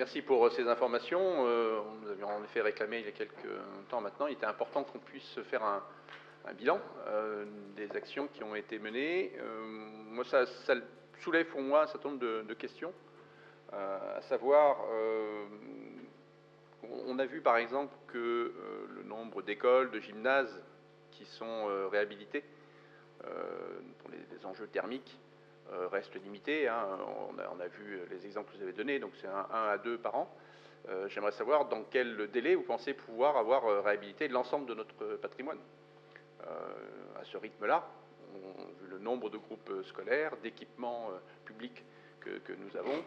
Merci pour ces informations. On nous avait en effet réclamé il y a quelques temps maintenant. Il était important qu'on puisse faire un bilan des actions qui ont été menées. Moi, ça soulève pour moi un certain nombre de questions, à savoir, on a vu par exemple que le nombre d'écoles, de gymnases qui sont réhabilités pour les enjeux thermiques reste limité. Hein. On a vu les exemples que vous avez donnés, donc c'est 1 à 2 par an. J'aimerais savoir dans quel délai vous pensez pouvoir avoir réhabilité l'ensemble de notre patrimoine. À ce rythme-là, vu le nombre de groupes scolaires, d'équipements publics que nous avons,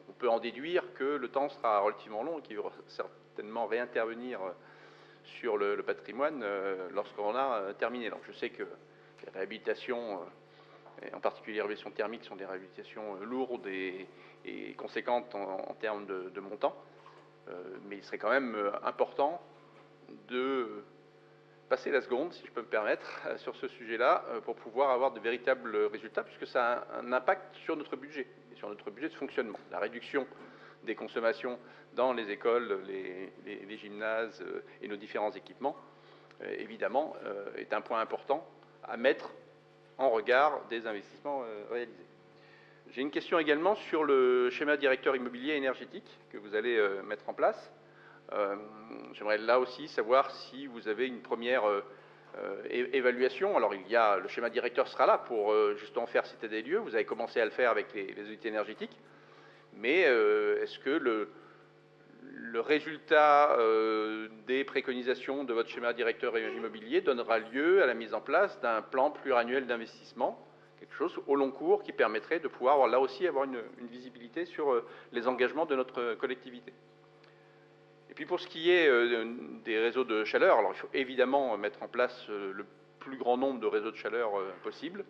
on peut en déduire que le temps sera relativement long et qu'il y aura certainement réintervenir sur le patrimoine lorsqu'on a terminé. Donc je sais que les réhabilitations, et en particulier les réhabilitations thermiques, sont des réhabilitations lourdes et conséquentes en termes de montant, mais il serait quand même important de passer la seconde, si je peux me permettre, sur ce sujet-là, pour pouvoir avoir de véritables résultats, puisque ça a un impact sur notre budget, et sur notre budget de fonctionnement. La réduction des consommations dans les écoles, les gymnases et nos différents équipements, évidemment, est un point important à mettre en regard des investissements réalisés. J'ai une question également sur le schéma directeur immobilier énergétique que vous allez mettre en place. J'aimerais là aussi savoir si vous avez une première évaluation. Alors le schéma directeur sera là pour justement faire cet état des lieux. Vous avez commencé à le faire avec les unités énergétiques. Mais est-ce que le résultat des préconisations de votre schéma directeur immobilier donnera lieu à la mise en place d'un plan pluriannuel d'investissement, quelque chose au long cours qui permettrait de pouvoir là aussi avoir une visibilité sur les engagements de notre collectivité? Et puis pour ce qui est des réseaux de chaleur, alors il faut évidemment mettre en place le plus grand nombre de réseaux de chaleur possible.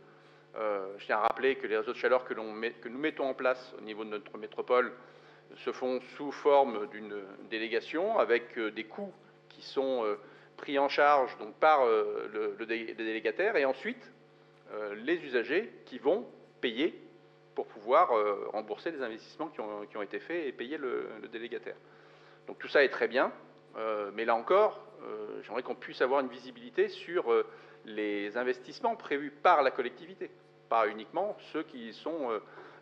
Je tiens à rappeler que les réseaux de chaleur que nous mettons en place au niveau de notre métropole se font sous forme d'une délégation avec des coûts qui sont pris en charge donc, par le délégataire et ensuite les usagers qui vont payer pour pouvoir rembourser les investissements qui ont été faits et payer le délégataire. Donc tout ça est très bien, mais là encore, j'aimerais qu'on puisse avoir une visibilité sur les investissements prévus par la collectivité, pas uniquement ceux qui sont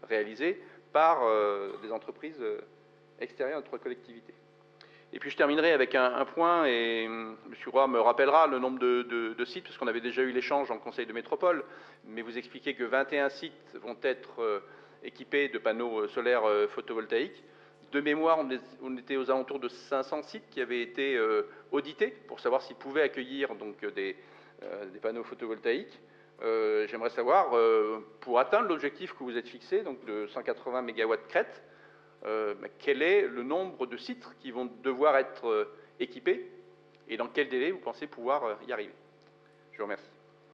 réalisés par des entreprises extérieures à notre collectivité. Et puis je terminerai avec un point, et M. Roy me rappellera le nombre de sites, parce qu'on avait déjà eu l'échange en conseil de métropole, mais vous expliquez que 21 sites vont être équipés de panneaux solaires photovoltaïques. De mémoire, on était aux alentours de 500 sites qui avaient été audités pour savoir s'ils pouvaient accueillir donc, des panneaux photovoltaïques. J'aimerais savoir, pour atteindre l'objectif que vous êtes fixé, donc de 180 MW crête, quel est le nombre de sites qui vont devoir être équipés et dans quel délai vous pensez pouvoir y arriver? Je vous remercie.